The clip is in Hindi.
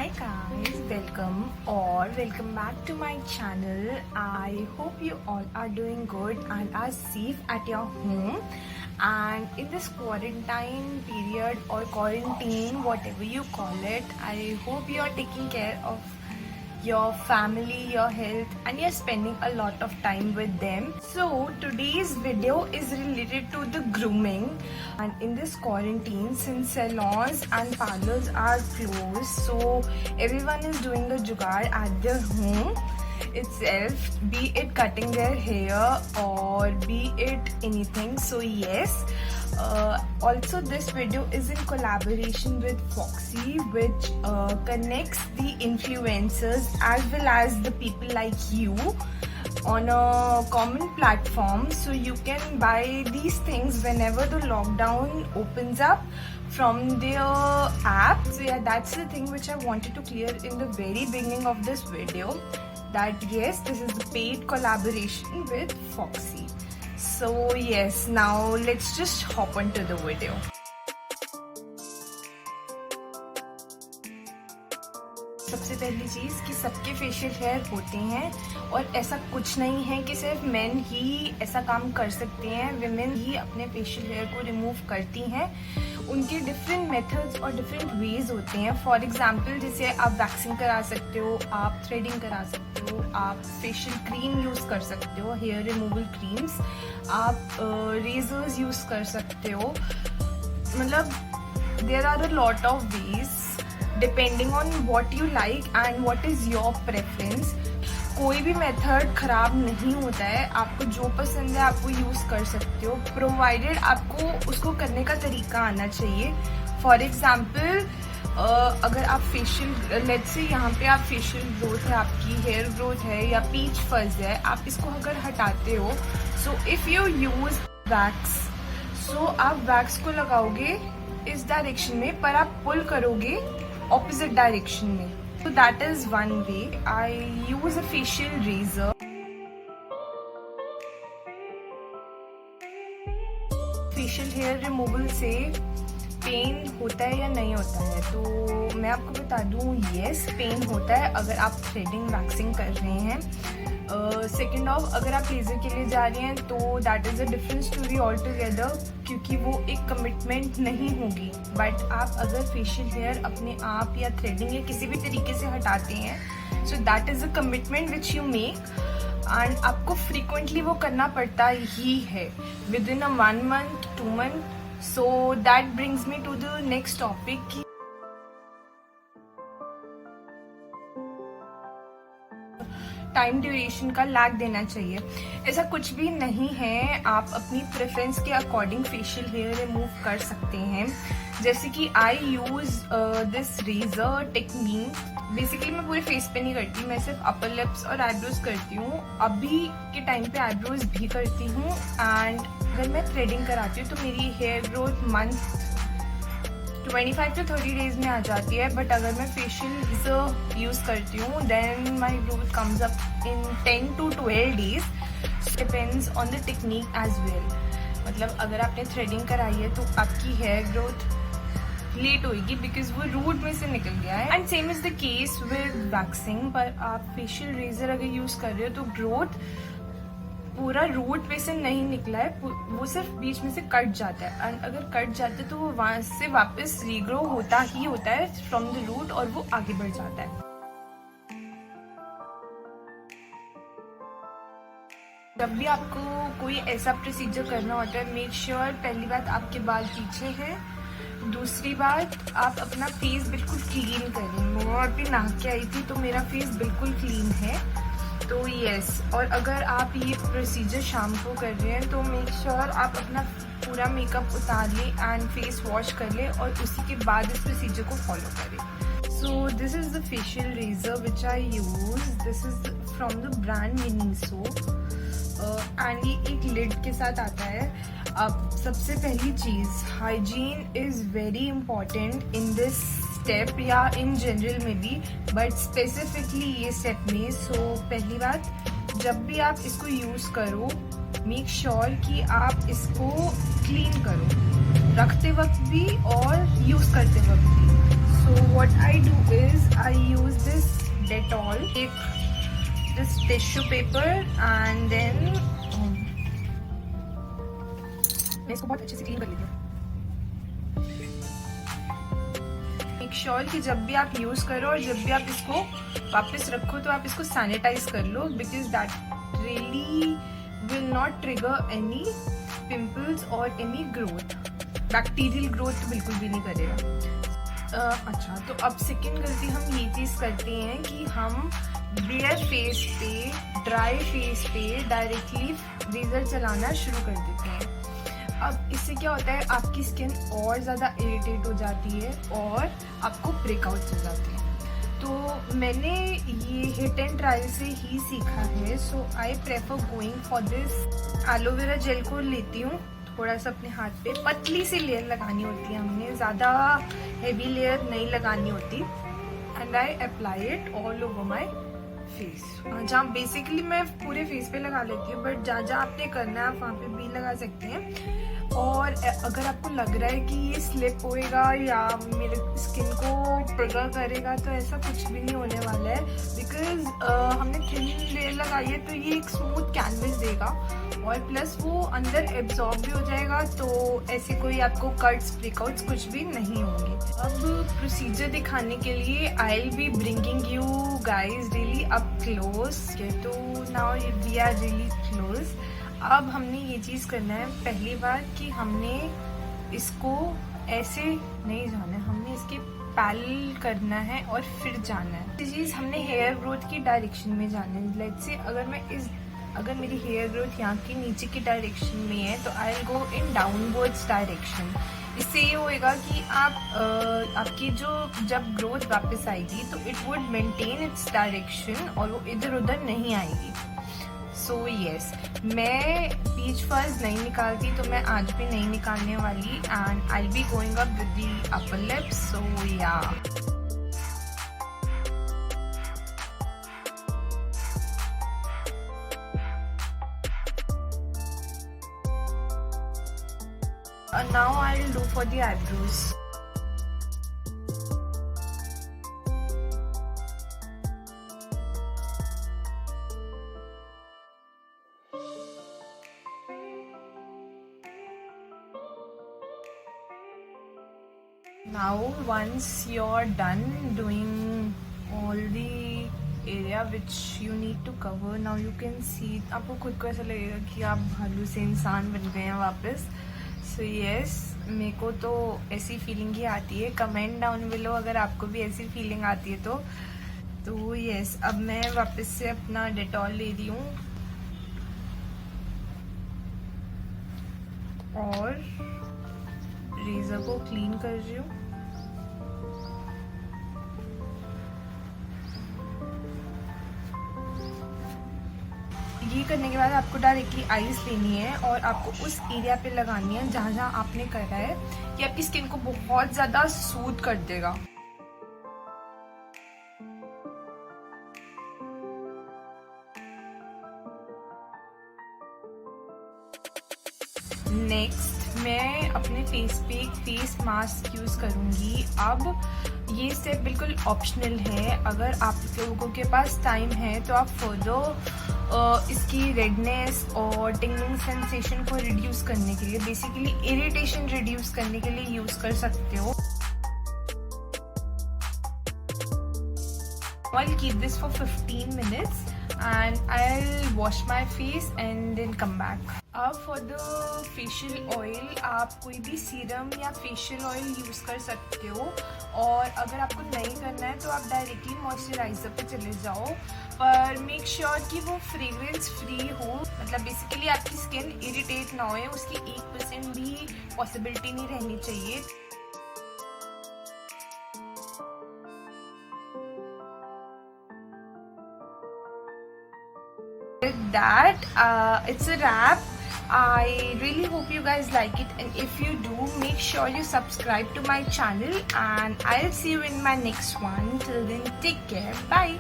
Hi guys, welcome back to my channel. I hope you all are doing good and are safe at your home. And in this quarantine period or quarantine, whatever you call it, I hope you are taking care of your family, your health, and you're spending a lot of time with them. So today's video is related to the grooming. And in this quarantine, since salons and parlors are closed, so everyone is doing the jugaad at their home itself, be it cutting their hair or be it anything. So yes, also this video is in collaboration with Foxy, which connects the influencers as well as the people like you on a common platform, so you can buy these things whenever the lockdown opens up from their app. So yeah, that's the thing which I wanted to clear in the very beginning of this video, that yes, this is a paid collaboration with Foxy. So yes, now let's just hop onto the video. सबसे पहली चीज़ कि सबके फेशियल हेयर होते हैं और ऐसा कुछ नहीं है कि सिर्फ मेन ही ऐसा काम कर सकते हैं, विमेन ही अपने फेशियल हेयर को रिमूव करती हैं। उनके डिफरेंट मेथड्स और डिफरेंट वेज होते हैं। फॉर एग्जांपल, जैसे आप वैक्सिंग करा सकते हो, आप थ्रेडिंग करा सकते हो, आप फेशियल क्रीम यूज़ कर सकते हो, हेयर रिमूवल क्रीम्स, आप रेजर्स यूज़ कर सकते हो। मतलब there are a lot of ways depending on what you like and what is your preference. कोई भी मेथड ख़राब नहीं होता है, आपको जो पसंद है आप वो यूज़ कर सकते हो, प्रोवाइडेड आपको उसको करने का तरीका आना चाहिए। फॉर एग्ज़ाम्पल, अगर आप फेशियल, लेट्स से यहाँ पे आप फेशियल ग्रोथ है, आपकी हेयर ग्रोथ है या पीच फज़ है, आप इसको अगर हटाते हो, so if you use wax, so आप वैक्स को लगाओगे इस डायरेक्शन में, पर आप पुल करोगे opposite direction में. So that is one way. I use a facial razor. Facial hair removal से पेन होता है या नहीं होता है? तो मैं आपको बता दूँ, yes, पेन होता है अगर आप थ्रेडिंग वैक्सिंग कर रहे हैं। सेकेंड ऑफ, अगर आप लेज़र के लिए जा रहे हैं तो that is a different story all together, क्योंकि वो एक कमिटमेंट नहीं होगी। बट आप अगर फेशियल हेयर अपने आप या थ्रेडिंग या किसी भी तरीके से हटाते हैं, so that is a commitment which you make and आपको फ्रीक्वेंटली वो करना पड़ता ही है, within a 1 month 2 month। So that brings me to the next topic. Time duration का लैग देना चाहिए। ऐसा कुछ भी नहीं है, आप अपनी प्रेफरेंस के अकॉर्डिंग फेशियल हेयर रिमूव कर सकते हैं। जैसे कि I use this razor technique. Basically मैं पूरे फेस पे नहीं करती, मैं सिर्फ अपर लिप्स और आईब्रोज करती हूँ। अभी के टाइम पे आईब्रोज भी करती हूँ एंड अगर मैं थ्रेडिंग कराती हूँ तो मेरी hair growth month 25 to 30 days में आ जाती है। बट अगर मैं फेशियल यूज़ करती हूँ then my growth comes up in 10 to 12 days. Depends on the technique as well. मतलब अगर आपने थ्रेडिंग कराई है तो आपकी हेयर ग्रोथ लेट होगी बिकॉज वो रूट में से निकल गया है। And same is the case with waxing. पर आप फेशियल रेजर अगर यूज़ कर रहे हो तो ग्रोथ पूरा रूट में से नहीं निकला है, वो सिर्फ बीच में से कट जाता है। एंड अगर कट जाता है तो वो वहाँ से वापस रीग्रो होता ही होता है फ्रॉम द रूट और वो आगे बढ़ जाता है। जब भी आपको कोई ऐसा प्रोसीजर करना होता है, मेक श्योर पहली बात आपके बाल पीछे हैं, दूसरी बात आप अपना फेस बिल्कुल क्लीन करें। मैं अभी नहा के आई थी तो मेरा फेस बिल्कुल क्लीन है, तो यस। और अगर आप ये प्रोसीजर शाम को कर रहे हैं तो मेक श्योर आप अपना पूरा मेकअप उतार लें एंड फेस वॉश कर लें और उसी के बाद इस प्रोसीजर को फॉलो करें। So this is the facial razor which I use. This is from the brand Miniso एंड ये एक लिड के साथ आता है। अब सबसे पहली चीज़, hygiene is very important in this step या इन जनरल में भी, बट स्पेसिफिकली ये स्टेप में। सो पहली बात, जब भी आप इसको यूज़ करो मेक श्योर कि आप इसको क्लीन करो, रखते वक्त भी और यूज़ करते वक्त भी। सो what I do is I use this Dettol, take this tissue paper and then मैं इसको बहुत अच्छे से क्लीन कर लेती हूँ। मेक श्योर कि जब भी आप यूज करो और जब भी आप इसको वापस रखो तो आप इसको सैनिटाइज कर लो, because that really will not trigger any pimples और एनी ग्रोथ। बैक्टीरियल ग्रोथ तो बिल्कुल भी नहीं करेगा। अच्छा, तो अब सेकेंड गलती हम ये चीज़ करते हैं कि हम बेयर फेस पे, ड्राई फेस पे डायरेक्टली रेजर चलाना शुरू कर देते हैं। अब इससे क्या होता है, आपकी स्किन और ज़्यादा इरिटेट हो जाती है और आपको ब्रेकआउट्स हो जाते हैं। तो मैंने ये हिट एंड ट्रायल से ही सीखा है, so I prefer going for this. Aloe vera gel को लेती हूँ, थोड़ा सा अपने हाथ पे पतली सी लेयर लगानी होती है, हमने ज़्यादा हेवी लेयर नहीं लगानी होती। And I apply it all over my face. जहाँ बेसिकली मैं पूरे फेस पे लगा लेती हूँ, बट जहाँ जहाँ आपने करना है आप वहाँ पे भी लगा सकते हैं। और अगर आपको लग रहा है कि ये स्लिप होएगा या मेरे स्किन को ट्रिगर करेगा, तो ऐसा कुछ भी नहीं होने वाला है, बिकॉज हमने थिन लेयर लगाई है तो ये एक स्मूथ कैनवस देगा और प्लस वो अंदर एब्जॉर्ब भी हो जाएगा, तो ऐसे कोई आपको कट्स ब्रेकआउट्स कुछ भी नहीं होंगे। अब प्रोसीजर दिखाने के लिए I will be bringing you guys really up close. तो now we are really close. अब हमने ये चीज़ करना है पहली बार कि हमने इसको ऐसे नहीं जाना है, हमने इसके पैरेलल करना है और फिर जाना है। ये चीज़ हमने हेयर ग्रोथ की डायरेक्शन में जाना है। लेट्स से अगर मेरी हेयर ग्रोथ यहाँ की नीचे की डायरेक्शन में है तो I will go in downwards direction. इससे ये होएगा कि आपकी जो जब ग्रोथ वापस आएगी तो it would maintain its direction और वो इधर उधर नहीं आएगी। सो यस, मैं पीच फर्ज नहीं निकालती तो मैं आज भी नहीं निकालने वाली। And I will be going up with the upper lip. So yeah, now I will do for the eyebrows. Now once you're done doing all the area which you need to cover, now you can see, आपको खुद को ऐसा लगेगा कि आप भालू से इंसान बन गए हैं वापस। सो यस, मेरे को तो ऐसी फीलिंग ही आती है। कमेंट डाउन बिलो अगर आपको भी ऐसी फीलिंग आती है तो यस। अब मैं वापस से अपना डेटॉल ले रही हूँ और रेजर को क्लीन कर रही हूँ। ये करने के बाद आपको डायरेक्टली आइस लेनी है और आपको उस एरिया पे लगानी है जहाँ जहाँ आपने करा है। ये आपकी स्किन को बहुत ज़्यादा सूद कर देगा। नेक्स्ट मैं अपने फेस पे एक फेस मास्क यूज़ करूँगी। अब ये स्टेप बिल्कुल ऑप्शनल है, अगर आप लोगों के पास टाइम है तो आप फर्दर इसकी रेडनेस और टिंगलिंग सेंसेशन को रिड्यूस करने के लिए, बेसिकली इरिटेशन रिड्यूस करने के लिए यूज़ कर सकते हो। I'll keep this for 15 minutes and I'll wash my face and then come back. अब for the facial oil आप कोई भी सीरम या फेशियल ऑयल यूज़ कर सकते हो, और अगर आपको नहीं करना है तो आप डायरेक्टली मॉइस्चराइज़र पे चले जाओ, पर मेक श्योर कि वो फ्रेग्रेंस फ्री हो। मतलब बेसिकली आपकी स्किन इरिटेट ना हो, उसकी 1% भी पॉसिबिलिटी नहीं रहनी चाहिए। With that, it's a wrap. I really hope you guys like it, and if you do, make sure you subscribe to my channel, and I'll see you in my next one. Till then, take care. Bye.